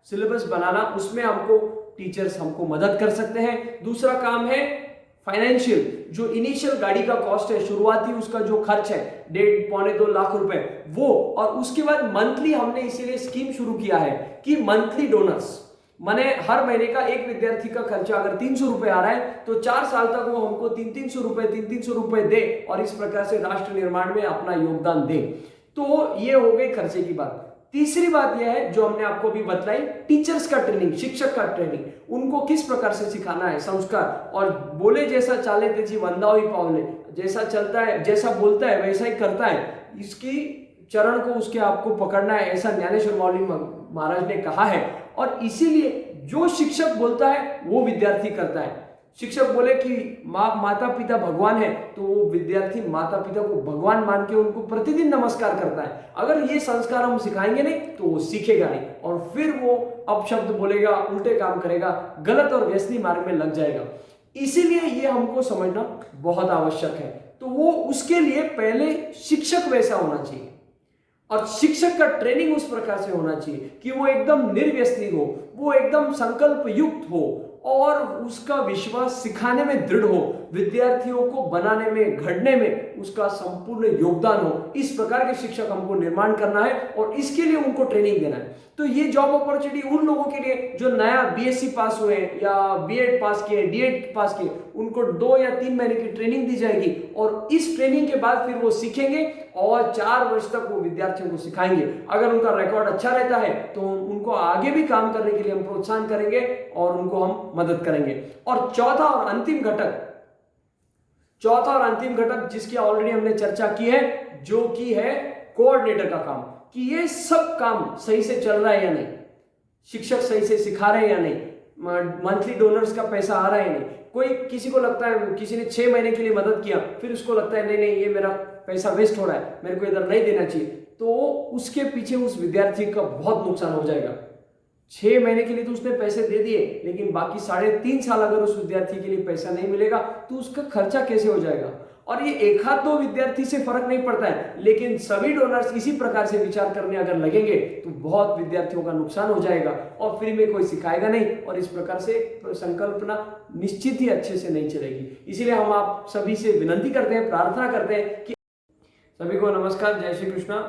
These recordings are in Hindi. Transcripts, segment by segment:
सिलेबस बनाना, उसमें हमको टीचर्स हमको मदद कर सकते हैं। दूसरा काम है फाइनेंशियल, जो इनिशियल गाड़ी का कॉस्ट है, शुरुआती उसका जो खर्च है 1.5-2 लाख रुपए वो, और उसके बाद मंथली हमने इसीलिए स्कीम शुरू किया है कि मंथली डोनर्स, माने हर महीने का एक विद्यार्थी का खर्चा अगर 300 रुपए आ रहा है तो 4 साल तक वो हमको 300 रुपए दे और इस प्रकार से राष्ट्र निर्माण में अपना योगदान दे। तो ये हो गई खर्चे की बात। तीसरी बात यह है जो हमने आपको भी बतलाई, टीचर्स का ट्रेनिंग, शिक्षक का ट्रेनिंग, उनको किस प्रकार से सिखाना है संस्कार, और बोले जैसा चाले तेजी वंदा हुई पावले, जैसा चलता है जैसा बोलता है वैसा ही करता है, इसकी चरण को उसके आपको पकड़ना है, ऐसा ज्ञानेश्वर माउली महाराज ने कहा है। और इसीलिए जो शिक्षक बोलता है वो विद्यार्थी करता है। शिक्षक बोले कि माता पिता भगवान है तो वो विद्यार्थी माता पिता को भगवान मान के उनको प्रतिदिन नमस्कार करता है। अगर ये संस्कार हम सिखाएंगे नहीं तो वो सीखेगा नहीं और फिर वो अपशब्द बोलेगा, उल्टे काम करेगा, गलत और व्यसनी मार्ग में लग जाएगा। इसीलिए ये हमको समझना बहुत आवश्यक है। तो वो उसके लिए पहले शिक्षक वैसा होना चाहिए और शिक्षक का ट्रेनिंग उस प्रकार से होना चाहिए कि वो एकदम निर्व्यसनी हो, वो एकदम संकल्प युक्त हो और उसका विश्वास सिखाने में दृढ़ हो, विद्यार्थियों को बनाने में, घड़ने में उसका संपूर्ण योगदान हो। इस प्रकार के शिक्षक हमको निर्माण करना है और इसके लिए उनको ट्रेनिंग देना है। तो ये जॉब अपॉर्चुनिटी उन लोगों के लिए जो नया बीएससी पास हुए या बीएड पास किए, डीएड पास किए, उनको 2 या 3 महीने की ट्रेनिंग दी जाएगी और इस ट्रेनिंग के बाद फिर वो सीखेंगे और 4 वर्ष तक वो विद्यार्थियों को सिखाएंगे। अगर उनका रिकॉर्ड अच्छा रहता है तो उनको आगे भी काम करने के लिए हम प्रोत्साहन करेंगे और उनको हम मदद करेंगे। और चौथा और अंतिम घटक जिसकी ऑलरेडी हमने चर्चा की है, जो कि है कोऑर्डिनेटर का काम, कि ये सब काम सही से चल रहा है या नहीं, शिक्षक सही से सिखा रहे हैं या नहीं, मंथली डोनर्स का पैसा आ रहा है या नहीं। कोई किसी को लगता है, किसी ने 6 महीने के लिए मदद किया, फिर उसको लगता है नहीं ये मेरा पैसा वेस्ट हो रहा है, मेरे को इधर नहीं देना चाहिए, तो उसके पीछे उस विद्यार्थी का बहुत नुकसान हो जाएगा। 6 महीने के लिए तो उसने पैसे दे दिए, लेकिन बाकी 3.5 साल अगर उस विद्यार्थी के लिए पैसा नहीं मिलेगा तो उसका खर्चा कैसे हो जाएगा। और ये 1-2 विद्यार्थी से फर्क नहीं पड़ता है, लेकिन सभी डोनर्स इसी प्रकार से विचार करने अगर लगेंगे तो बहुत विद्यार्थियों का नुकसान हो जाएगा और फ्री में कोई सिखाएगा नहीं और इस प्रकार से संकल्पना निश्चित ही अच्छे से नहीं चलेगी। इसीलिए हम आप सभी से विनती करते हैं, प्रार्थना करते हैं कि सभी को नमस्कार, जय श्री कृष्णा।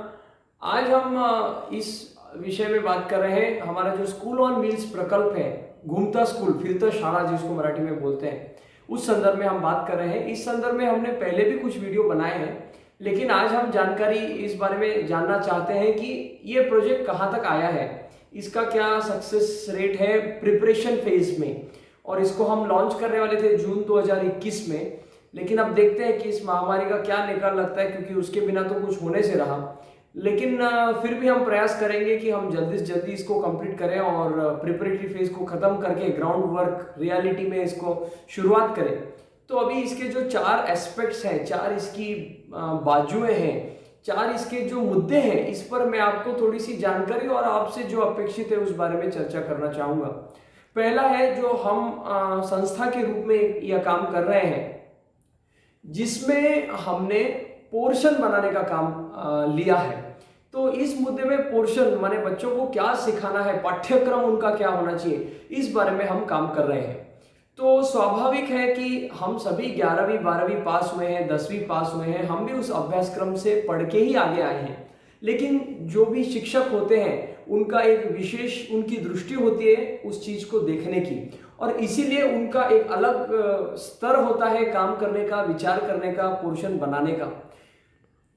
आज हम इस विषय में बात कर रहे हैं, हमारा जो स्कूल ऑन व्हील्स प्रकल्प है, घूमता स्कूल फिरता शाला जिसको मराठी में बोलते हैं, उस संदर्भ में हम बात कर रहे हैं। इस संदर्भ में हमने पहले भी कुछ वीडियो बनाए हैं, लेकिन आज हम जानकारी इस बारे में जानना चाहते हैं कि ये प्रोजेक्ट कहाँ तक आया है, इसका क्या सक्सेस रेट है प्रिपरेशन फेज में, और इसको हम लॉन्च करने वाले थे जून 2021 में, लेकिन अब देखते हैं कि इस महामारी का क्या निकाल लगता है, क्योंकि उसके बिना तो कुछ होने से रहा। लेकिन फिर भी हम प्रयास करेंगे कि हम जल्दी से जल्दी इसको कंप्लीट करें और प्रिपरेटरी फेज को खत्म करके ग्राउंड वर्क रियलिटी में इसको शुरुआत करें। तो अभी इसके जो 4 एस्पेक्ट्स हैं, 4 इसकी बाजुएं हैं, 4 इसके जो मुद्दे हैं, इस पर मैं आपको थोड़ी सी जानकारी और आपसे जो अपेक्षित है उस बारे में चर्चा करना चाहूँगा। पहला है जो हम संस्था के रूप में यह काम कर रहे हैं, जिसमें हमने पोर्शन बनाने का काम लिया है। तो इस मुद्दे में पोर्शन माने बच्चों को क्या सिखाना है, पाठ्यक्रम उनका क्या होना चाहिए, इस बारे में हम काम कर रहे हैं। तो स्वाभाविक है कि हम सभी 11वीं 12वीं पास हुए हैं, 10वीं पास हुए हैं, हम भी उस अभ्यासक्रम से पढ़ के ही आगे आए हैं। लेकिन जो भी शिक्षक होते हैं उनका एक विशेष उनकी दृष्टि होती है उस चीज को देखने की, और इसीलिए उनका एक अलग स्तर होता है काम करने का, विचार करने का, पोर्शन बनाने का।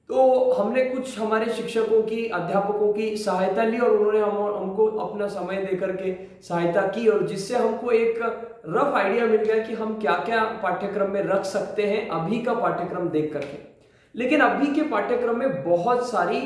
तो हमने कुछ हमारे शिक्षकों की, अध्यापकों की सहायता ली और उन्होंने हमको अपना समय देकर के सहायता की, और जिससे हमको एक रफ आइडिया मिल गया कि हम क्या क्या पाठ्यक्रम में रख सकते हैं अभी का पाठ्यक्रम देख करके। लेकिन अभी के पाठ्यक्रम में बहुत सारी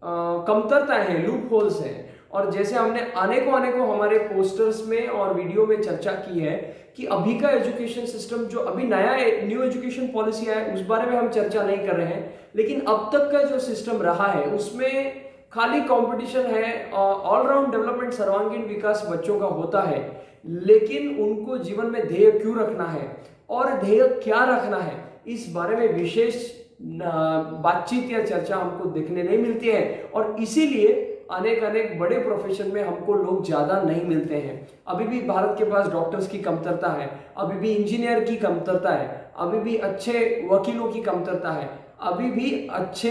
कमतरताएं हैं, लूप होल्स हैं, और जैसे हमने अनेकों हमारे पोस्टर्स में और वीडियो में चर्चा की है कि अभी का एजुकेशन सिस्टम जो अभी नया न्यू एजुकेशन पॉलिसी है उस बारे में हम चर्चा नहीं कर रहे हैं, लेकिन अब तक का जो सिस्टम रहा है उसमें खाली कंपटीशन है, ऑलराउंड डेवलपमेंट, सर्वांगीण विकास बच्चों का होता है, लेकिन उनको जीवन में ध्येय क्यों रखना है और ध्येय क्या रखना है, इस बारे में विशेष बातचीत या चर्चा हमको देखने नहीं मिलती है। और इसीलिए अनेक अनेक बड़े प्रोफेशन में हमको लोग ज़्यादा नहीं मिलते हैं। अभी भी भारत के पास डॉक्टर्स की कमतरता है, अभी भी इंजीनियर की कमतरता है, अभी भी अच्छे वकीलों की कमतरता है, अभी भी अच्छे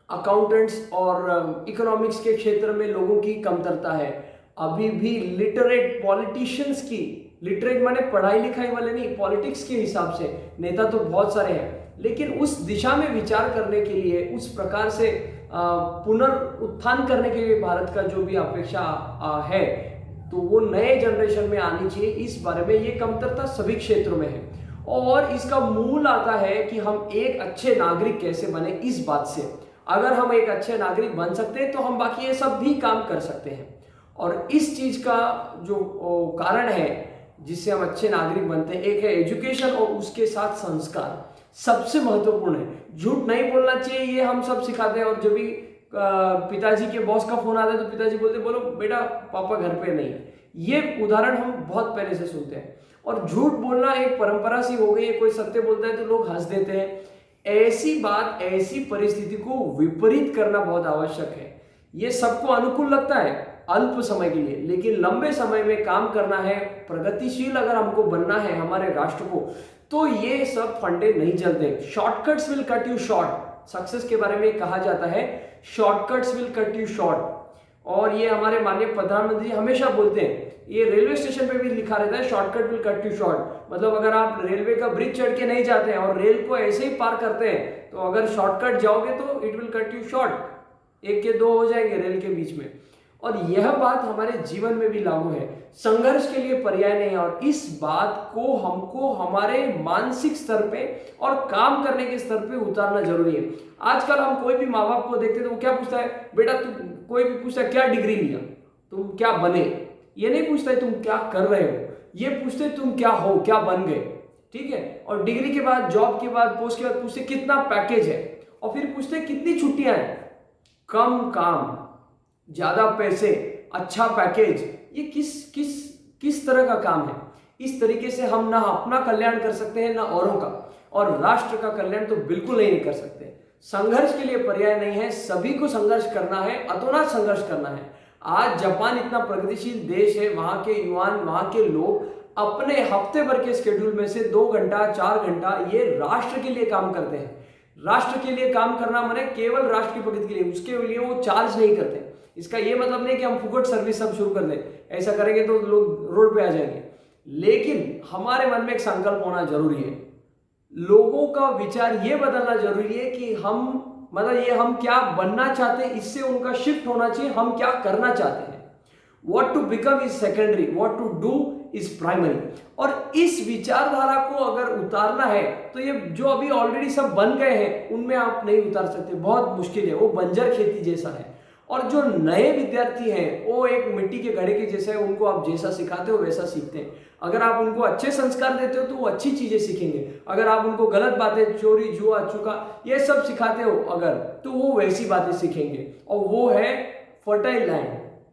अकाउंटेंट्स और इकोनॉमिक्स के क्षेत्र में लोगों की कमतरता है, अभी भी लिटरेट पॉलिटिशियंस की, लिटरेट माने पढ़ाई लिखाई वाले नहीं, पॉलिटिक्स के हिसाब से नेता तो बहुत सारे हैं, लेकिन उस दिशा में विचार करने के लिए, उस प्रकार से पुनरुत्थान करने के लिए भारत का जो भी अपेक्षा है, तो वो नए जनरेशन में आनी चाहिए। इस बारे में ये कमतरता सभी क्षेत्रों में है और इसका मूल आता है कि हम एक अच्छे नागरिक कैसे बने। इस बात से अगर हम एक अच्छे नागरिक बन सकते हैं तो हम बाकी ये सब भी काम कर सकते हैं। और इस चीज का जो कारण है जिससे हम अच्छे नागरिक बनते हैं, एक है एजुकेशन और उसके साथ संस्कार सबसे महत्वपूर्ण है। झूठ नहीं बोलना चाहिए, ये हम सब सिखाते हैं। और जब भी पिताजी के बॉस का फोन आता है तो पिताजी बोलते बोलो बेटा पापा घर पे नहीं है। ये उदाहरण हम बहुत पहले से सुनते हैं। और झूठ बोलना एक परंपरा सी हो गई है, कोई सत्य बोलता है तो लोग हंस देते हैं। ऐसी बात, ऐसी परिस्थिति को विपरीत करना बहुत आवश्यक है। ये सबको अनुकूल लगता है अल्प समय के लिए, लेकिन लंबे समय में काम करना है, प्रगतिशील अगर हमको बनना है हमारे राष्ट्र को, तो ये सब फंडे नहीं चलते। Shortcuts will cut you short. Success के बारे में कहा जाता है shortcuts will cut you short. और ये हमारे माननीय प्रधानमंत्री हमेशा बोलते हैं, ये रेलवे स्टेशन पे भी लिखा रहता है shortcut will cut you short. मतलब अगर आप रेलवे का ब्रिज चढ़ के नहीं जाते हैं और रेल को ऐसे ही पार करते हैं, तो अगर शॉर्टकट जाओगे तो it will cut you short, एक के दो हो जाएंगे रेल के बीच में। और यह बात हमारे जीवन में भी लागू है। संघर्ष के लिए पर्याय नहीं है। और इस बात को हमको हमारे मानसिक स्तर पे और काम करने के स्तर पे उतारना जरूरी है। आजकल हम कोई भी माँ बाप को देखते तो वो क्या पूछता है, बेटा तू, कोई भी पूछता है क्या डिग्री लिया, तुम क्या बने। ये नहीं पूछता है तुम क्या कर रहे हो, ये पूछते तुम क्या हो, क्या बन गए। ठीक है। और डिग्री के बाद, जॉब के बाद, पोस्ट के बाद पूछते कितना पैकेज है, और फिर पूछते कितनी छुट्टियां हैं। कम काम, ज्यादा पैसे, अच्छा पैकेज, ये किस तरह का काम है। इस तरीके से हम ना अपना कल्याण कर सकते हैं ना औरों का, और राष्ट्र का कल्याण तो बिल्कुल नहीं कर सकते। संघर्ष के लिए पर्याय नहीं है, सभी को संघर्ष करना है, अतोनात संघर्ष करना है। आज जापान इतना प्रगतिशील देश है, वहां के युवान, वहां के लोग अपने हफ्ते भर के शेड्यूल में से 2 घंटा 4 घंटा ये राष्ट्र के लिए काम करते हैं। राष्ट्र के लिए काम करना माने केवल राष्ट्र की प्रगति के लिए, उसके लिए वो चार्ज नहीं करते। इसका ये मतलब नहीं कि हम फुकट सर्विस सब शुरू कर दें, ऐसा करेंगे तो लोग रोड पे आ जाएंगे। लेकिन हमारे मन में एक संकल्प होना जरूरी है, लोगों का विचार ये बदलना जरूरी है कि हम, मतलब ये हम क्या बनना चाहते हैं, इससे उनका शिफ्ट होना चाहिए। हम क्या करना चाहते हैं, what to become is secondary, what to do is primary. और इस विचारधारा को अगर उतारना है तो ये जो अभी ऑलरेडी सब बन गए हैं उनमें आप नहीं उतार सकते, बहुत मुश्किल है, वो बंजर खेती जैसा है। और जो नए विद्यार्थी हैं वो एक मिट्टी के घड़े के जैसा है, उनको आप जैसा सिखाते हो वैसा सीखते हैं। अगर आप उनको अच्छे संस्कार देते हो तो वो अच्छी चीजें सीखेंगे। अगर आप उनको गलत बातें, चोरी, जुआ, चुका, ये सब सिखाते हो अगर, तो वो वैसी बातें सीखेंगे। और वो है फर्टाइल लैंड,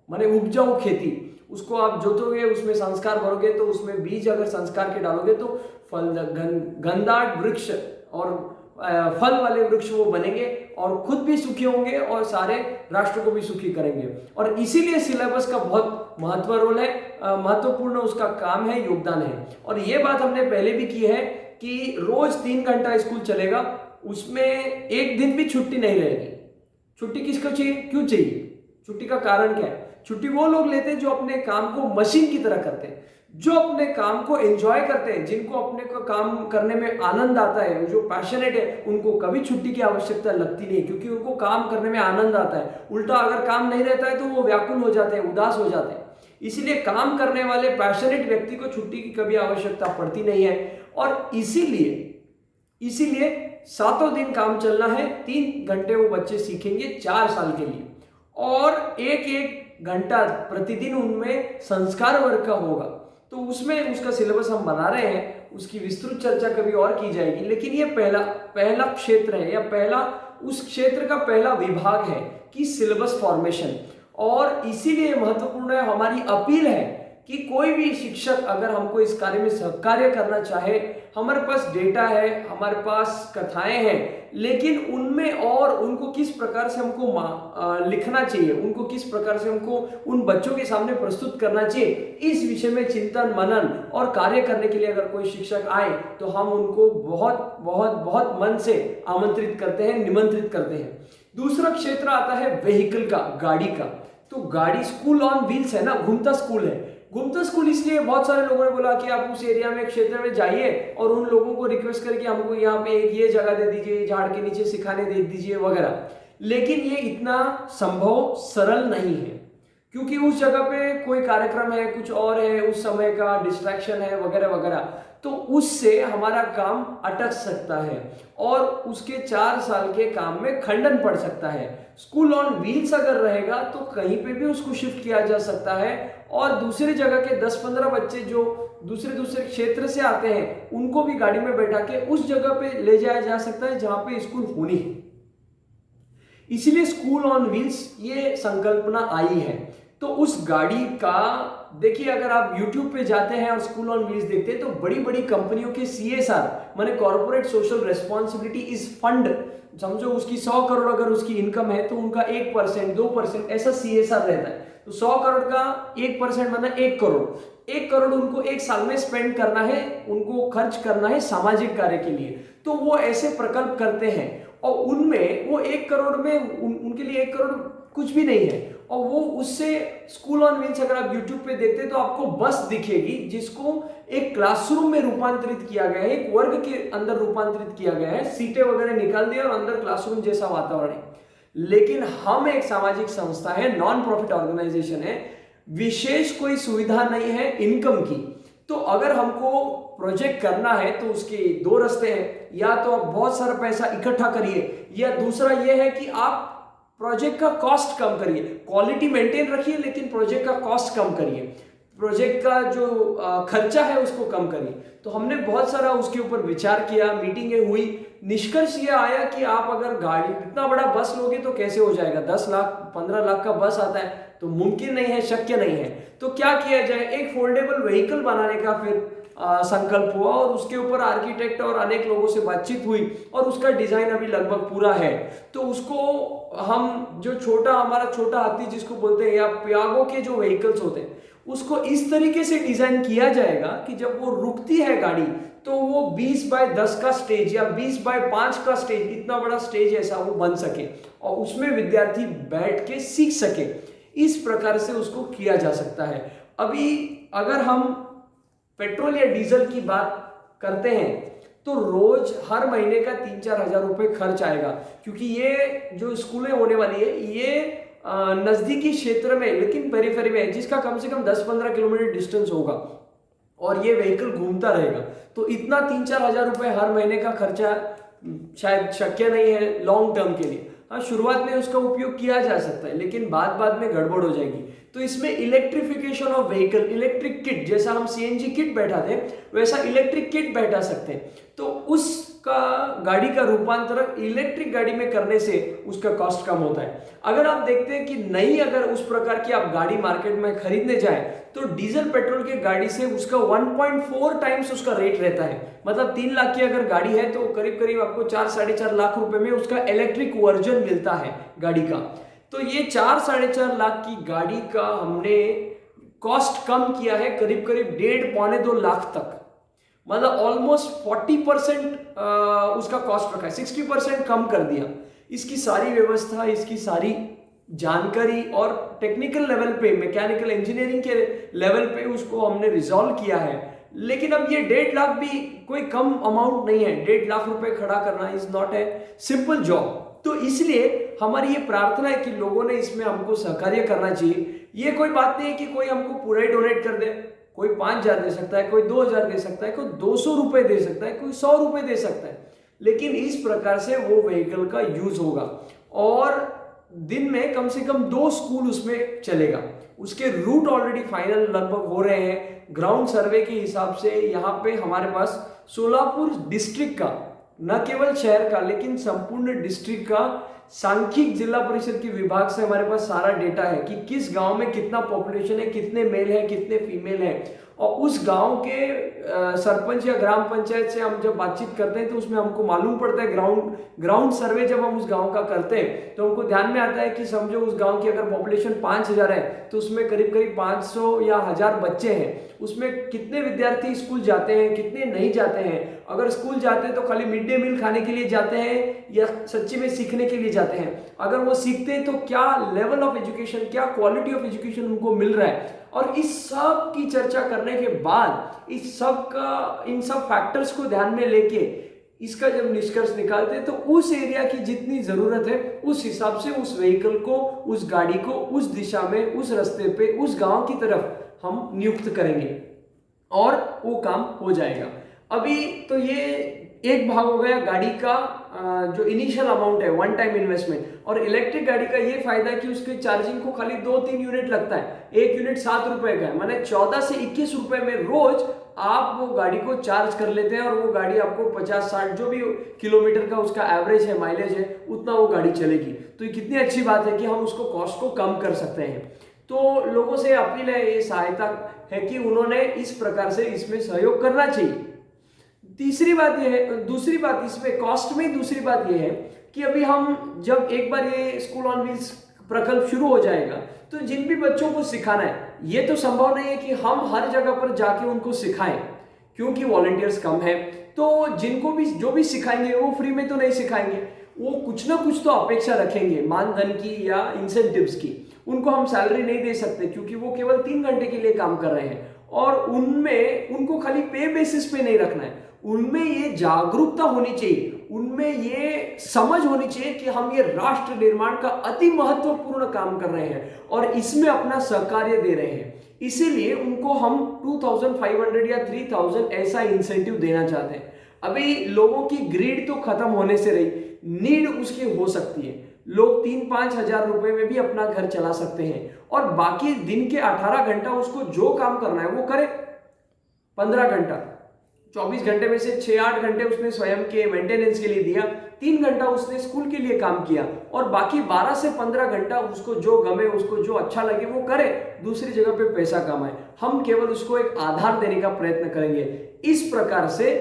माने उपजाऊ खेती। उसको आप जोतोगे, उसमें संस्कार भरोगे, तो उसमें बीज अगर संस्कार के डालोगे तो फल, घनदाट वृक्ष और फल वाले वृक्ष वो बनेंगे, और खुद भी सुखी होंगे और सारे राष्ट्र को भी सुखी करेंगे। और इसीलिए सिलेबस का बहुत महत्वपूर्ण उसका काम है, योगदान है। और ये बात हमने पहले भी की है कि रोज 3 घंटा स्कूल चलेगा, उसमें एक दिन भी छुट्टी नहीं रहेगी। छुट्टी किसको चाहिए, क्यों चाहिए, छुट्टी का कारण क्या है। छुट्टी वो लोग लेते हैं जो अपने काम को मशीन की तरह करते हैं, जो अपने काम को एंजॉय करते हैं, जिनको अपने को काम करने में आनंद आता है, जो पैशनेट है, उनको कभी छुट्टी की आवश्यकता लगती नहीं, क्योंकि उनको काम करने में आनंद आता है। उल्टा अगर काम नहीं रहता है तो वो व्याकुल हो जाते हैं, उदास हो जाते हैं। इसीलिए काम करने वाले पैशनेट व्यक्ति को छुट्टी की कभी आवश्यकता पड़ती नहीं है। और इसीलिए 7 दिन काम चलना है, 3 घंटे वो बच्चे सीखेंगे 4 साल के लिए, और एक घंटा प्रतिदिन उनमें संस्कार वर्ग का होगा। तो उसमें उसका सिलेबस हम बना रहे हैं, उसकी विस्तृत चर्चा कभी और की जाएगी। लेकिन ये पहला क्षेत्र है, या उस क्षेत्र का पहला विभाग है कि सिलेबस फॉर्मेशन। और इसीलिए महत्वपूर्ण है, हमारी अपील है कि कोई भी शिक्षक अगर हमको इस कार्य में सहकार्य करना चाहे, हमारे पास डेटा है, हमारे पास कथाएं हैं, लेकिन उनमें और उनको किस प्रकार से हमको लिखना चाहिए, उनको किस प्रकार से हमको उन बच्चों के सामने प्रस्तुत करना चाहिए, इस विषय में चिंतन मनन और कार्य करने के लिए अगर कोई शिक्षक आए तो हम उनको बहुत बहुत बहुत मन से आमंत्रित करते हैं, निमंत्रित करते हैं। दूसरा क्षेत्र आता है व्हीकल का, गाड़ी का। तो गाड़ी, स्कूल ऑन व्हील्स है ना, घूमता स्कूल है। घूमता स्कूल इसलिए बहुत सारे लोगों ने बोला कि आप उस एरिया में, क्षेत्र में जाइए और उन लोगों को रिक्वेस्ट करके हमको यहाँ पे एक ये जगह दे दीजिए, झाड़ के नीचे सिखाने दे दीजिए वगैरह। लेकिन ये इतना संभव सरल नहीं है, क्योंकि उस जगह पे कोई कार्यक्रम है, कुछ और है, उस समय का डिस्ट्रैक्शन है वगैरह वगैरह, तो उससे हमारा काम अटक सकता है और उसके 4 साल के काम में खंडन पड़ सकता है। स्कूल ऑन व्हील्स अगर रहेगा तो कहीं पे भी उसको शिफ्ट किया जा सकता है और दूसरी जगह के 10-15 बच्चे जो दूसरे क्षेत्र से आते हैं उनको भी गाड़ी में बैठा के उस जगह पे ले जाया जा सकता है जहां पे स्कूल होनी है। इसलिए स्कूल ऑन व्हील्स ये संकल्पना आई है। तो उस गाड़ी का देखिए, अगर आप YouTube पे जाते हैं और स्कूल ऑन व्हील्स देखते हैं तो बड़ी बड़ी कंपनियों के CSR माने कॉर्पोरेट सोशल रेस्पॉन्सिबिलिटी इस फंड, समझो उसकी 100 करोड़ अगर उसकी इनकम है तो उनका 1%, 2% ऐसा CSR रहता है। तो 100 करोड़ का 1% माना 1 करोड़। 1 करोड़ उनको एक साल में स्पेंड करना है, उनको खर्च करना है सामाजिक कार्य के लिए। तो वो ऐसे प्रकल्प करते हैं और उनमें वो 1 करोड़ में उनके लिए 1 करोड़ कुछ भी नहीं है। और वो उससे स्कूल ऑन व्हील्स अगर आप YouTube पे देखते हैं तो आपको बस दिखेगी जिसको एक क्लासरूम में रूपांतरित किया गया है, एक वर्ग के अंदर रूपांतरित किया गया है, सीटें वगैरह निकाल दिया और अंदर क्लासरूम जैसा वातावरण है। लेकिन हम एक सामाजिक संस्था है, नॉन प्रॉफिट ऑर्गेनाइजेशन है, विशेष कोई सुविधा नहीं है इनकम की। तो अगर हमको प्रोजेक्ट करना है तो उसके 2 रास्ते हैं, या तो आप बहुत सारा पैसा इकट्ठा करिए, या दूसरा यह है कि आप प्रोजेक्ट का कॉस्ट कम करिए, क्वालिटी मेंटेन रखिए लेकिन प्रोजेक्ट का कॉस्ट कम करिए, प्रोजेक्ट का जो खर्चा है उसको कम करिए। तो हमने बहुत सारा उसके ऊपर विचार किया, मीटिंगें हुई, निष्कर्ष ये आया कि आप अगर गाड़ी इतना बड़ा बस लोगे तो कैसे हो जाएगा, 10 लाख 15 लाख का बस आता है तो मुमकिन नहीं है, शक्य नहीं है। तो क्या किया जाए, एक फोल्डेबल व्हीकल बनाने का फिर संकल्प हुआ और उसके ऊपर आर्किटेक्ट और अनेक लोगों से बातचीत हुई और उसका डिजाइन अभी लगभग पूरा है। तो उसको हम जो हमारा छोटा हाथी जिसको बोलते हैं, या पियागो के जो व्हीकल्स होते हैं, उसको इस तरीके से डिजाइन किया जाएगा कि जब वो रुकती है गाड़ी तो वो 20x10 का स्टेज या 20x5 का स्टेज, इतना बड़ा स्टेज ऐसा वो बन सके और उसमें विद्यार्थी बैठ के सीख सके। इस प्रकार से उसको किया जा सकता है। अभी अगर हम पेट्रोल या डीजल की बात करते हैं तो रोज हर महीने का 3-4 हजार रुपए खर्च आएगा, क्योंकि ये जो स्कूलें होने वाली है ये नजदीकी क्षेत्र में लेकिन पेरिफेरी में है, जिसका कम से कम 10-15 किलोमीटर डिस्टेंस होगा और ये व्हीकल घूमता रहेगा। तो इतना 3-4 हजार रुपए हर महीने का खर्चा शायद शक्य नहीं है लॉन्ग टर्म के लिए। हाँ, शुरुआत में उसका उपयोग किया जा सकता है लेकिन बाद में गड़बड़ हो जाएगी। तो इसमें electrification of vehicle, electric kit, जैसा हम CNG किट बैठाते वैसा इलेक्ट्रिक किट बैठा सकते हैं। तो उसका गाड़ी का रूपांतरण इलेक्ट्रिक गाड़ी में करने से उसका कॉस्ट कम होता है। अगर आप देखते हैं कि नई अगर उस प्रकार की आप गाड़ी मार्केट में खरीदने जाए तो डीजल पेट्रोल की गाड़ी से उसका 1.4 टाइम्स उसका रेट रहता है। मतलब 3 लाख की अगर गाड़ी है तो करीब करीब आपको 4-4.5 लाख रुपए में उसका इलेक्ट्रिक वर्जन मिलता है गाड़ी का। तो ये 4-4.5 लाख की गाड़ी का हमने कॉस्ट कम किया है करीब करीब 1.5-2 लाख तक। मतलब ऑलमोस्ट 40% उसका कॉस्ट रखा है, 60% कम कर दिया। इसकी सारी व्यवस्था, इसकी सारी जानकारी और टेक्निकल लेवल पे, मैकेनिकल इंजीनियरिंग के लेवल पे उसको हमने रिजॉल्व किया है। लेकिन अब ये 1.5 लाख भी कोई कम अमाउंट नहीं है। 1.5 लाख रुपए खड़ा करना is not a simple job. तो इसलिए हमारी ये प्रार्थना है कि लोगों ने इसमें हमको सहकार्य करना चाहिए। ये कोई बात नहीं है कि कोई हमको पूरा ही डोनेट कर दे, कोई 5,000 दे सकता है, कोई 2,000 दे सकता है, कोई 200 रुपए दे सकता है, कोई 100 रुपए दे सकता है। लेकिन इस प्रकार से वो व्हीकल का यूज होगा और दिन में कम से कम 2 स्कूल उसमें चलेगा। उसके रूट ऑलरेडी फाइनल लगभग हो रहे हैं। ग्राउंड सर्वे के हिसाब से यहाँ पे हमारे पास सोलापुर डिस्ट्रिक्ट का, न केवल शहर का लेकिन संपूर्ण डिस्ट्रिक्ट का सांख्यिक जिला परिषद के विभाग से हमारे पास सारा डेटा है कि किस गांव में कितना पॉपुलेशन है, कितने मेल है, कितने फीमेल है और उस गांव के सरपंच या ग्राम पंचायत से हम जब बातचीत करते हैं तो उसमें हमको मालूम पड़ता है, ग्राउंड सर्वे जब हम उस गांव का करते हैं तो हमको ध्यान में आता है कि समझो उस गांव की अगर पॉपुलेशन 5000 है तो उसमें करीब करीब 500 या 1000 बच्चे हैं। उसमें कितने विद्यार्थी स्कूल जाते हैं, कितने नहीं जाते हैं, अगर स्कूल जाते हैं तो खाली मिड डे मील खाने के लिए जाते हैं या सच्ची में सीखने के लिए जाते हैं, अगर वो सीखते हैं तो क्या लेवल ऑफ एजुकेशन, क्या क्वालिटी ऑफ एजुकेशन उनको मिल रहा है। और इस सब की चर्चा करने के बाद इन सब फैक्टर्स को ध्यान में लेके इसका जब निष्कर्ष निकालते हैं तो उस एरिया की जितनी जरूरत है उस हिसाब से उस व्हीकल को, उस गाड़ी को उस दिशा में, उस रास्ते पे, उस गांव की तरफ हम नियुक्त करेंगे और वो काम हो जाएगा। अभी तो ये एक भाग हो गया गाड़ी का जो इनिशियल अमाउंट है, वन टाइम इन्वेस्टमेंट। और इलेक्ट्रिक गाड़ी का ये फायदा है कि उसके चार्जिंग को खाली 2-3 यूनिट लगता है, एक यूनिट 7 रुपए का है, माने 14 से 21 रुपए में रोज आप वो गाड़ी को चार्ज कर लेते हैं और वो गाड़ी आपको 50-60 जो भी किलोमीटर का उसका एवरेज है, माइलेज है, उतना वो गाड़ी चलेगी। तो ये कितनी अच्छी बात है कि हम उसको कॉस्ट को कम कर सकते हैं। तो लोगों से अपील है, ये सहायता है कि उन्होंने इस प्रकार से इसमें सहयोग करना चाहिए। दूसरी बात इसमें कॉस्ट में दूसरी बात यह है कि अभी हम जब एक बार ये स्कूल ऑन व्हील्स प्रकल्प शुरू हो जाएगा तो जिन भी बच्चों को सिखाना है, ये तो संभव नहीं है कि हम हर जगह पर जाके उनको सिखाएं क्योंकि वॉलंटियर्स कम है। तो जिनको भी जो भी सिखाएंगे वो फ्री में तो नहीं सिखाएंगे, वो कुछ ना कुछ तो अपेक्षा रखेंगे मानधन की या इंसेंटिव्स की। उनको हम सैलरी नहीं दे सकते क्योंकि वो केवल 3 घंटे के लिए काम कर रहे हैं और उनमें उनको खाली पे बेसिस पे नहीं रखना है, उनमें ये जागरूकता होनी चाहिए, उनमें ये समझ होनी चाहिए कि हम ये राष्ट्र निर्माण का अति महत्वपूर्ण काम कर रहे हैं और इसमें अपना सहकार्य दे रहे हैं। इसीलिए उनको हम 2500 या 3000 ऐसा इंसेंटिव देना चाहते हैं। अभी लोगों की ग्रीड तो खत्म होने से रही, नीड उसकी हो सकती है। लोग 3-5 हजार रुपए में भी अपना घर चला सकते हैं और बाकी दिन के 18 घंटा उसको जो काम करना है वो करे। 15 घंटा 24 घंटे में से 6-8 घंटे उसने स्वयं के मेंटेनेंस के लिए दिया, 3 घंटा उसने स्कूल के लिए काम किया और बाकी 12 से 15 घंटा उसको जो गमे, उसको जो अच्छा लगे वो करे, दूसरी जगह पे पैसा कमाए। हम केवल उसको एक आधार देने का प्रयत्न करेंगे। इस प्रकार से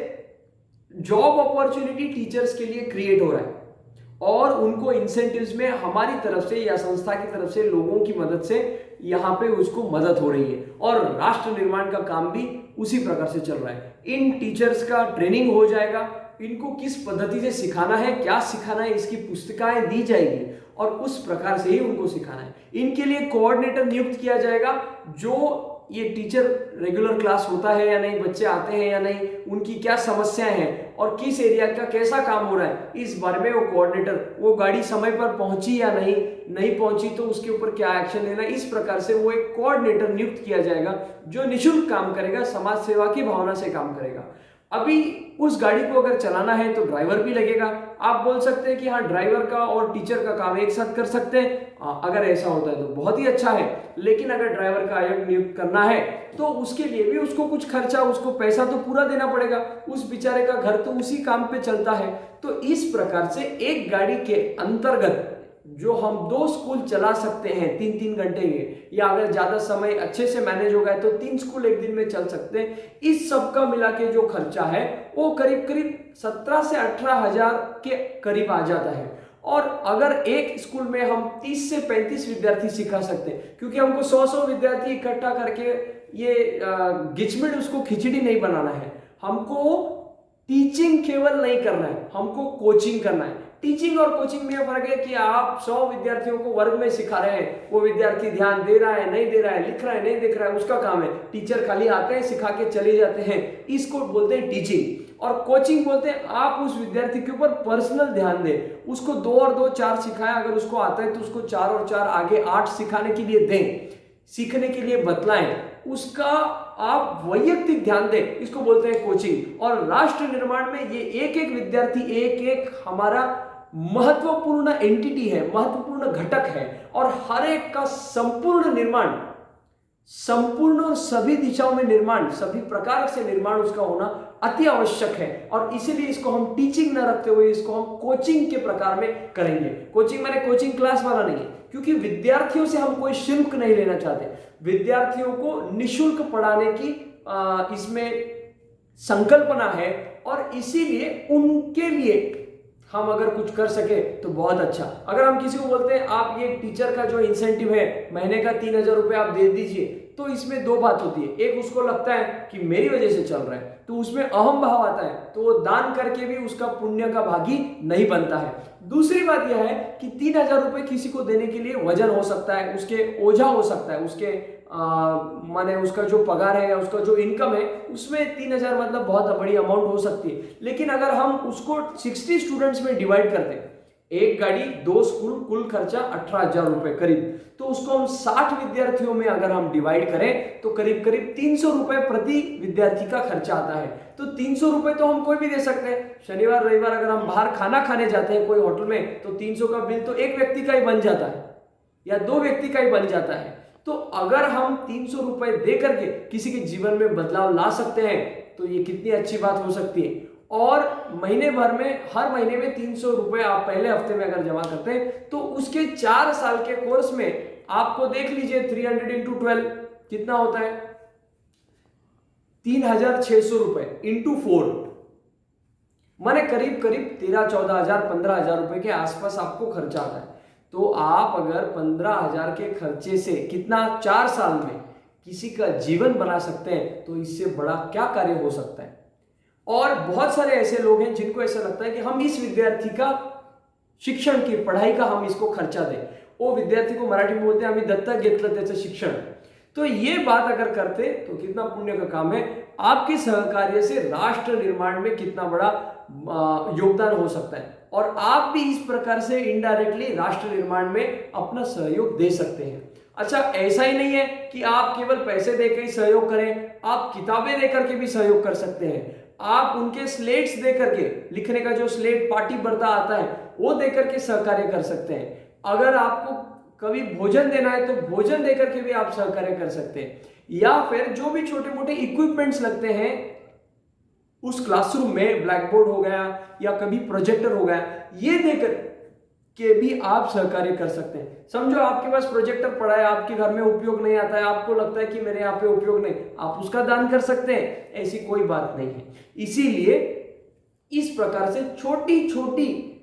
जॉब अपॉर्चुनिटी टीचर्स के लिए क्रिएट हो रहा है और उनको इंसेंटिव्स में हमारी तरफ से या संस्था की तरफ से लोगों की मदद से यहाँ पे उसको मदद हो रही है और राष्ट्र निर्माण का काम भी उसी प्रकार से चल रहा है। इन टीचर्स का ट्रेनिंग हो जाएगा, इनको किस पद्धति से सिखाना है, क्या सिखाना है, इसकी पुस्तिकाएं दी जाएगी और उस प्रकार से ही उनको सिखाना है। इनके लिए कोऑर्डिनेटर नियुक्त किया जाएगा, जो ये टीचर रेगुलर क्लास होता है या नहीं, बच्चे आते हैं या नहीं, उनकी क्या समस्याएं हैं और किस एरिया का कैसा काम हो रहा है, इस बारे में वो कोऑर्डिनेटर, वो गाड़ी समय पर पहुंची या नहीं पहुंची तो उसके ऊपर क्या एक्शन लेना, इस प्रकार से वो एक कोऑर्डिनेटर नियुक्त किया जाएगा जो निःशुल्क काम करेगा, समाज सेवा की भावना से काम करेगा। अभी उस गाड़ी को अगर चलाना है तो ड्राइवर भी लगेगा। आप बोल सकते हैं कि हाँ, ड्राइवर का और टीचर का काम एक साथ कर सकते हैं। अगर ऐसा होता है तो बहुत ही अच्छा है, लेकिन अगर ड्राइवर का आयोग नियुक्त करना है तो उसके लिए भी उसको कुछ खर्चा, उसको पैसा तो पूरा देना पड़ेगा, उस बेचारे का घर तो उसी काम पे चलता है। तो इस प्रकार से एक गाड़ी के अंतर्गत जो हम 2 स्कूल चला सकते हैं 3-3 घंटे के, या अगर ज्यादा समय अच्छे से मैनेज हो गया तो 3 स्कूल एक दिन में चल सकते हैं। इस सब का मिला के जो खर्चा है वो करीब 17 से 18 हजार के करीब आ जाता है। और अगर एक स्कूल में हम 30 से 35 विद्यार्थी सिखा सकते हैं, क्योंकि हमको 100 विद्यार्थी इकट्ठा करके ये गिचमिड उसको खिचड़ी नहीं बनाना है, हमको टीचिंग केवल नहीं करना है, हमको कोचिंग करना है। टीचिंग और कोचिंग में यह फर्क है कि आप 100 विद्यार्थियों को वर्ग में सिखा रहे हैं, वो विद्यार्थी ध्यान दे रहा है नहीं दे रहा है, लिख रहा है नहीं लिख रहा है, उसका काम है। टीचर खाली आते हैं, सिखा के चले जाते हैं, इसको बोलते हैं टीचिंग। और कोचिंग बोलते हैं आप उस विद्यार्थी के ऊपर पर्सनल ध्यान दें, उसको 2 और 2 4 सिखाएं, अगर उसको आता है तो उसको 4 और 4 आगे 8 सिखाने के लिए दें, सीखने के लिए बतलाएं, उसका आप वैयक्तिक ध्यान दें, इसको बोलते हैं कोचिंग। और राष्ट्र निर्माण में ये एक एक विद्यार्थी एक हमारा महत्वपूर्ण एंटिटी है, महत्वपूर्ण घटक है और हर एक का संपूर्ण निर्माण, संपूर्ण और सभी दिशाओं में निर्माण, सभी प्रकार से निर्माण उसका होना अति आवश्यक है। और इसीलिए इसको हम टीचिंग न रखते हुए इसको हम कोचिंग के प्रकार में करेंगे। कोचिंग माने कोचिंग क्लास वाला नहीं है, क्योंकि विद्यार्थियों से हम कोई शुल्क नहीं लेना चाहते, विद्यार्थियों को निःशुल्क पढ़ाने की इसमें संकल्पना है और इसीलिए उनके लिए हम अगर कुछ कर सके तो बहुत अच्छा। अगर हम किसी को बोलते हैं आप ये टीचर का जो इंसेंटिव है महीने का 3,000 रुपये आप दे दीजिए, तो इसमें दो बात होती है। एक, उसको लगता है कि मेरी वजह से चल रहा है तो उसमें अहम भाव आता है, तो वो दान करके भी उसका पुण्य का भागी नहीं बनता है। दूसरी बात यह है कि 3,000 रुपये किसी को देने के लिए वजन हो सकता है, उसके ओझा हो सकता है, उसके माने उसका जो पगार है या उसका जो इनकम है उसमें 3,000 मतलब बहुत बड़ी अमाउंट हो सकती है। लेकिन अगर हम उसको 60 स्टूडेंट्स में डिवाइड कर दें, एक गाड़ी 2 स्कूल, कुल खर्चा 18,000 रुपए करीब, तो उसको हम 60 विद्यार्थियों में अगर हम डिवाइड करें तो करीब करीब 300 रुपए प्रति विद्यार्थी का खर्चा आता है। तो 300 रुपए तो हम कोई भी दे सकते हैं। शनिवार रविवार अगर हम बाहर खाना खाने जाते हैं कोई होटल में तो 300 का बिल तो एक व्यक्ति का ही बन जाता है या 2 व्यक्ति का ही बन जाता है। तो अगर हम 300 रुपए दे करके किसी के जीवन में बदलाव ला सकते हैं तो ये कितनी अच्छी बात हो सकती है। और महीने भर में, हर महीने में 300 रुपए आप पहले हफ्ते में अगर जमा करते हैं तो उसके 4 साल के कोर्स में आपको देख लीजिए 300 इंटू 12 कितना होता है, 3,600 रुपए इंटू 4, माने करीब करीब 13-14,000 15,000 रुपए के आसपास आपको खर्चा आता है। तो आप अगर 15,000 के खर्चे से कितना 4 साल में किसी का जीवन बना सकते हैं तो इससे बड़ा क्या कार्य हो सकता है। और बहुत सारे ऐसे लोग हैं जिनको ऐसा लगता है कि हम इस विद्यार्थी का शिक्षण की पढ़ाई का हम इसको खर्चा दें, वो विद्यार्थी को मराठी में बोलते हैं आम्ही दत्तक घेतलं त्याचं शिक्षण। तो ये बात अगर करते तो कितना पुण्य का काम है, आपके सहकार्य से राष्ट्र निर्माण में कितना बड़ा योगदान हो सकता है और आप भी इस प्रकार से इनडायरेक्टली राष्ट्र निर्माण में अपना सहयोग दे सकते हैं। अच्छा, ऐसा ही नहीं है कि आप केवल पैसे देकर ही सहयोग करें, आप किताबें देकर के भी सहयोग कर सकते हैं। आप उनके स्लेट्स देकर के, लिखने का जो स्लेट पाटी बर्ता आता है वो देकर के सहकार्य कर सकते हैं। अगर आपको कभी भोजन देना है तो भोजन देकर के भी आप सहकार्य कर सकते हैं। या फिर जो भी छोटे मोटे इक्विपमेंट्स लगते हैं उस क्लासरूम में, ब्लैक बोर्ड हो गया या कभी प्रोजेक्टर हो गया, ये देकर के भी आप सहकार्य कर सकते हैं। समझो आपके पास प्रोजेक्टर पड़ा है, आपके घर में उपयोग नहीं आता है, आपको लगता है कि मेरे यहाँ पे उपयोग नहीं, आप उसका दान कर सकते हैं, ऐसी कोई बात नहीं है। इसीलिए इस प्रकार से छोटी छोटी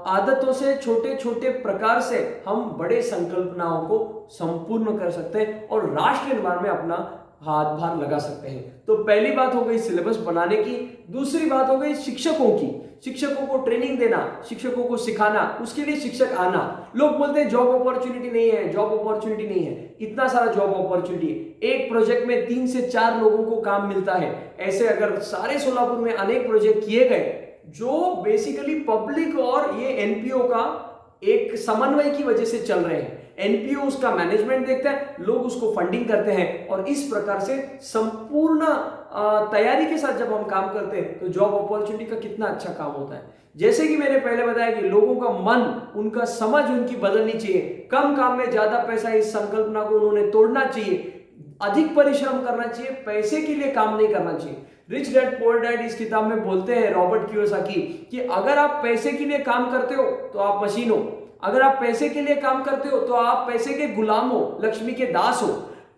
आदतों से, छोटे छोटे प्रकार से हम बड़े संकल्पनाओं को संपूर्ण कर सकते हैं और राष्ट्र निर्माण में अपना हाथ भार लगा सकते हैं। तो पहली बात हो गई सिलेबस बनाने की। दूसरी बात हो गई शिक्षकों की, शिक्षकों को ट्रेनिंग देना, शिक्षकों को सिखाना, उसके लिए शिक्षक आना। लोग बोलते हैं जॉब अपॉर्चुनिटी नहीं है, जॉब अपॉर्चुनिटी नहीं है। इतना सारा जॉब अपॉर्चुनिटी है, एक प्रोजेक्ट में 3 से 4 लोगों को काम मिलता है। ऐसे अगर सारे सोलापुर में अनेक प्रोजेक्ट किए गए जो बेसिकली पब्लिक और ये एनपीओ का एक समन्वय की वजह से चल रहे हैं। एनपीओ उसका मैनेजमेंट देखता है, लोग उसको फंडिंग करते हैं और इस प्रकार से संपूर्ण तैयारी के साथ जब हम काम करते हैं तो जॉब अपॉर्चुनिटी का कितना अच्छा काम होता है। जैसे कि मैंने पहले बताया कि लोगों का मन, उनका समझ उनकी बदलनी चाहिए। कम काम में ज्यादा पैसा, इस संकल्पना को उन्होंने तोड़ना चाहिए। अधिक परिश्रम करना चाहिए, पैसे के लिए काम नहीं करना चाहिए। रिच डैड पुअर डैड इस किताब में बोलते हैं रॉबर्ट कियोसाकी कि अगर आप पैसे के लिए काम करते हो तो आप मशीन हो, अगर आप पैसे के लिए काम करते हो तो आप पैसे के गुलाम हो, लक्ष्मी के दास हो।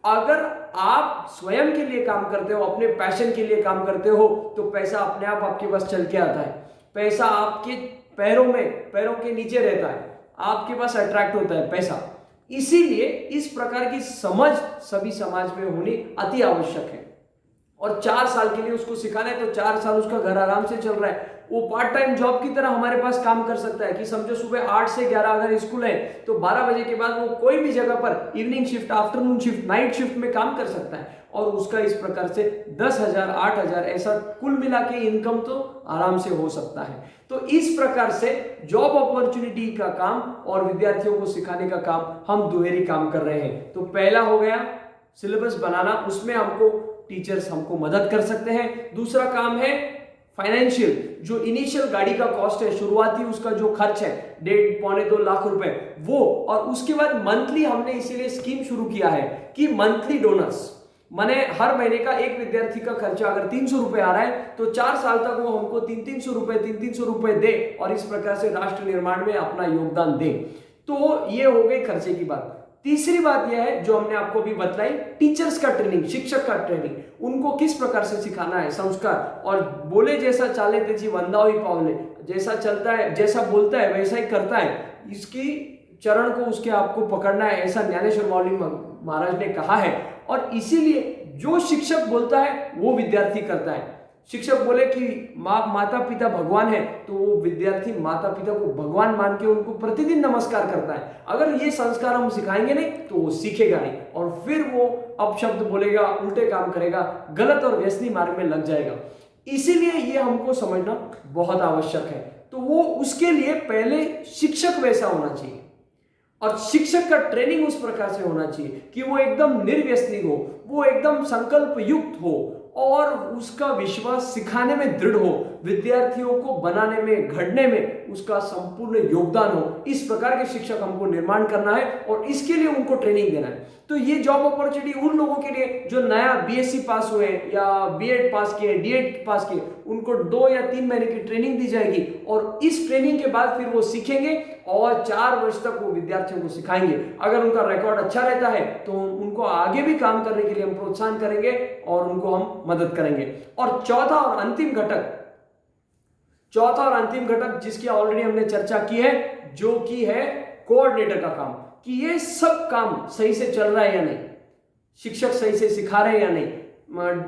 अगर आप स्वयं के लिए काम करते हो, अपने पैशन के लिए काम करते हो तो पैसा अपने आप आपके पास चल के आता है। पैसा आपके पैरों में, पैरों के नीचे रहता है, आपके पास अट्रैक्ट होता है पैसा। इसीलिए इस प्रकार की समझ सभी समाज में होनी अति आवश्यक है। और 4 साल के लिए उसको सिखाना है तो 4 साल उसका घर आराम से चल रहा है, वो पार्ट टाइम जॉब की तरह हमारे पास काम कर सकता है। कि समझो सुबह 8 से 11 अगर स्कूल है तो 12 बजे के बाद वो कोई भी जगह पर evening shift, afternoon shift, night shift में काम कर सकता है और उसका इस प्रकार से 10,000 8,000 ऐसा कुल मिला के इनकम तो आराम से हो सकता है। तो इस प्रकार से जॉब अपॉर्चुनिटी का काम और विद्यार्थियों को सिखाने का काम हम दुहेरी काम कर रहे हैं। तो पहला हो गया सिलेबस बनाना, उसमें हमको टीचर्स हमको मदद कर सकते हैं। दूसरा काम है फाइनेंशियल, जो इनिशियल गाड़ी का कॉस्ट है, शुरुआती उसका जो खर्च है 1.5-2 लाख रुपए वो, और उसके बाद मंथली हमने इसीलिए स्कीम शुरू किया है कि मंथली डोनर्स, माने हर महीने का एक विद्यार्थी का खर्चा अगर 300 रुपए आ रहा है तो 4 साल तक वो हमको 300 रुपए दे और इस प्रकार से राष्ट्र निर्माण में अपना योगदान दे। तो ये हो गई खर्चे की बात। तीसरी बात यह है जो हमने आपको भी बतलाई, टीचर्स का ट्रेनिंग, शिक्षक का ट्रेनिंग, उनको किस प्रकार से सिखाना है संस्कार, और बोले जैसा चाले तेजी वंदा हुई पावले, जैसा चलता है जैसा बोलता है वैसा ही करता है, इसकी चरण को उसके आपको पकड़ना है, ऐसा ज्ञानेश्वर माउली महाराज ने कहा है। और इसीलिए जो शिक्षक बोलता है वो विद्यार्थी करता है। शिक्षक बोले कि माता पिता भगवान है, तो वो विद्यार्थी माता पिता को भगवान मान के उनको प्रतिदिन नमस्कार करता है। अगर ये संस्कार हम सिखाएंगे नहीं तो वो सीखेगा नहीं, और फिर वो अपशब्द बोलेगा, उल्टे काम करेगा, गलत और व्यसनी मार्ग में लग जाएगा। इसीलिए ये हमको समझना बहुत आवश्यक है। तो वो उसके लिए पहले शिक्षक वैसा होना चाहिए, और शिक्षक का ट्रेनिंग उस प्रकार से होना चाहिए कि वो एकदम निर्व्यसनी हो, वो एकदम संकल्प युक्त हो, और उसका विश्वास सिखाने में दृढ़ हो, विद्यार्थियों को बनाने में, घड़ने में उसका संपूर्ण योगदान हो। इस प्रकार के शिक्षक हमको निर्माण करना है, और इसके लिए उनको ट्रेनिंग देना है। तो ये जॉब अपॉर्चुनिटी उन लोगों के लिए जो नया बीएससी पास हुए या बीएड पास किए, डीएड पास किए, उनको 2 या 3 महीने की ट्रेनिंग दी जाएगी, और इस ट्रेनिंग के बाद फिर वो सीखेंगे और 4 वर्ष तक वो विद्यार्थियों को सिखाएंगे। अगर उनका रिकॉर्ड अच्छा रहता है तो उनको आगे भी काम करने के लिए हम प्रोत्साहन करेंगे और उनको हम मदद करेंगे। और चौथा और अंतिम घटक जिसकी ऑलरेडी हमने चर्चा की है, जो कि है कोऑर्डिनेटर का काम, कि ये सब काम सही से चल रहा है या नहीं, शिक्षक सही से सिखा रहे हैं या नहीं,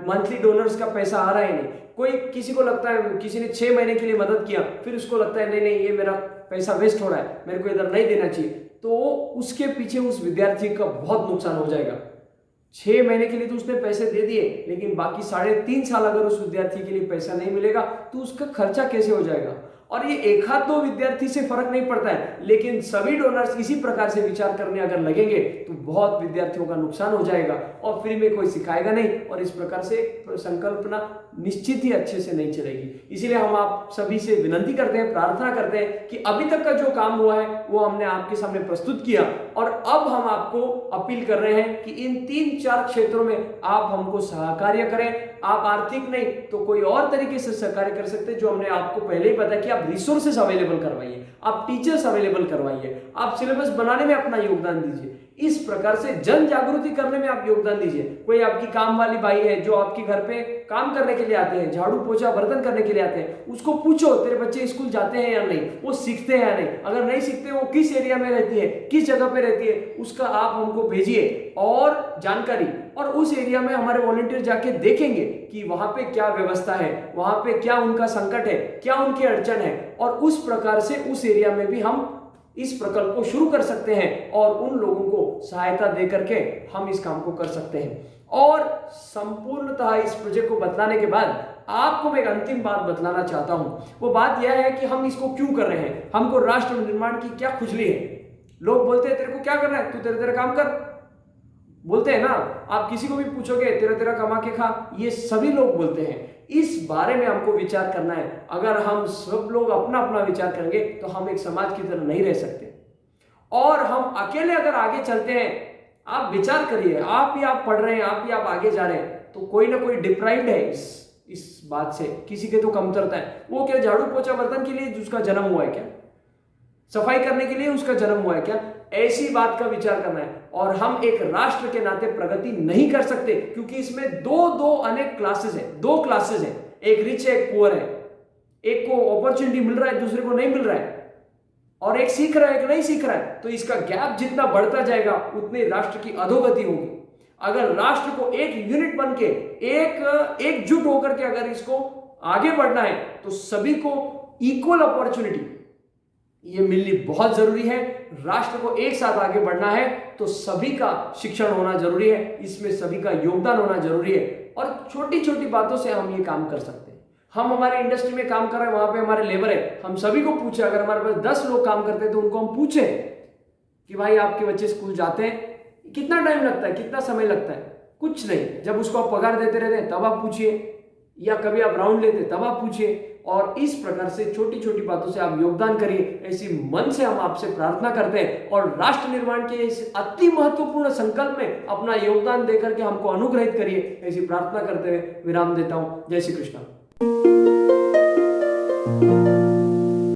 मंथली डोनर्स का पैसा आ रहा है नहीं। कोई किसी को लगता है, किसी ने 6 महीने के लिए मदद किया, फिर उसको लगता है नहीं ये मेरा पैसा वेस्ट हो रहा है, मेरे को इधर नहीं देना चाहिए, तो उसके पीछे उस विद्यार्थी का बहुत नुकसान हो जाएगा। 6 महीने के लिए तो उसने पैसे दे दिए, लेकिन बाकी 3.5 साल अगर उस विद्यार्थी के लिए पैसा नहीं मिलेगा तो उसका खर्चा कैसे हो जाएगा। और ये 1-2 विद्यार्थी से फर्क नहीं पड़ता है, लेकिन सभी डोनर्स इसी प्रकार से विचार करने अगर लगेंगे तो बहुत विद्यार्थियों का नुकसान हो जाएगा, और फ्री में कोई सिखाएगा नहीं, और इस प्रकार से संकल्पना निश्चित ही अच्छे से नहीं चलेगी। इसीलिए हम आप सभी से विनती करते हैं, प्रार्थना करते हैं कि अभी तक का जो काम हुआ है वो हमने आपके सामने प्रस्तुत किया, और अब हम आपको अपील कर रहे हैं कि इन 3-4 क्षेत्रों में आप हमको सहकार्य करें। आप आर्थिक नहीं तो कोई और तरीके से सहकार्य कर सकते हैं, जो हमने आपको पहले ही बताया कि आप रिसोर्सेस अवेलेबल करवाइए, आप टीचर्स अवेलेबल करवाइए, आप सिलेबस बनाने में अपना योगदान दीजिए, इस प्रकार से जन जागृति करने में आप योगदान दीजिए। कोई आपकी काम वाली बाई है जो आपके घर पे काम करने के लिए आते हैं, झाड़ू पोछा बर्तन करने के लिए आते हैं, उसको पूछो तेरे बच्चे स्कूल जाते हैं या नहीं, वो सीखते हैं या नहीं, अगर नहीं सीखते वो किस एरिया में रहती है, किस जगह पे रहती है, उसका आप हमको भेजिए और जानकारी, और उस एरिया में हमारे वॉलंटियर जाके देखेंगे कि वहां पे क्या व्यवस्था है, वहां पे क्या उनका संकट है, क्या उनकी अड़चन है, और उस प्रकार से उस एरिया में भी हम इस प्रकल्प को शुरू कर सकते हैं, और उन लोगों को सहायता दे करके हम इस काम को कर सकते हैं। और संपूर्णतः इस प्रोजेक्ट को बतलाने के बाद आपको मैं एक अंतिम बात बतलाना चाहता हूं। वो बात यह है कि हम इसको क्यों कर रहे हैं, हमको राष्ट्र निर्माण की क्या खुजली है। लोग बोलते हैं तेरे को क्या करना है, तू तेरा काम कर, बोलते हैं ना। आप किसी को भी पूछोगे तेरा कमा के खा, ये सभी लोग बोलते हैं। इस बारे में हमको विचार करना है। अगर हम सब लोग अपना अपना विचार करेंगे तो हम एक समाज की तरह नहीं रह सकते, और हम अकेले अगर आगे चलते हैं, आप विचार करिए, आप पढ़ रहे हैं, आप आगे जा रहे हैं, तो कोई ना कोई डिप्राइव्ड है इस बात से, किसी के तो कमतरता है। वो क्या झाड़ू पोछा बर्तन के लिए उसका जन्म हुआ है क्या, सफाई करने के लिए उसका जन्म हुआ है क्या, ऐसी बात का विचार करना है। और हम एक राष्ट्र के नाते प्रगति नहीं कर सकते, क्योंकि इसमें दो अनेक क्लासेस है, 2 क्लासेस है, एक रिच है एक पुअर है, एक को अपॉर्चुनिटी मिल रहा है दूसरे को नहीं मिल रहा है, और एक सीख रहा है एक नहीं सीख रहा है। तो इसका गैप जितना बढ़ता जाएगा उतने राष्ट्र की अधोगति होगी। अगर राष्ट्र को एक यूनिट बन के एकजुट होकर के अगर इसको आगे बढ़ना है तो सभी को इक्वल अपॉर्चुनिटी ये मिलनी बहुत जरूरी है। राष्ट्र को एक साथ आगे बढ़ना है तो सभी का शिक्षण होना जरूरी है, इसमें सभी का योगदान होना जरूरी है, और छोटी छोटी बातों से हम ये काम कर सकते हैं। हम हमारे इंडस्ट्री में काम कर रहे हैं, वहां पे हमारे लेबर है, हम सभी को पूछे, अगर हमारे पास 10 लोग काम करते हैं तो उनको हम पूछे कि भाई आपके बच्चे स्कूल जाते हैं, कितना टाइम लगता है, कितना समय लगता है, कुछ नहीं। जब उसको आप पगार देते रहते हैं तब आप पूछिए, या कभी आप राउंड लेते तब आप पूछिए, और इस प्रकार से छोटी छोटी बातों से आप योगदान करिए। ऐसी मन से हम आपसे प्रार्थना करते हैं, और राष्ट्र निर्माण के इस अति महत्वपूर्ण संकल्प में अपना योगदान देकर के हमको अनुग्रहित करिए, ऐसी प्रार्थना करते हुए विराम देता हूं। जय श्री कृष्ण।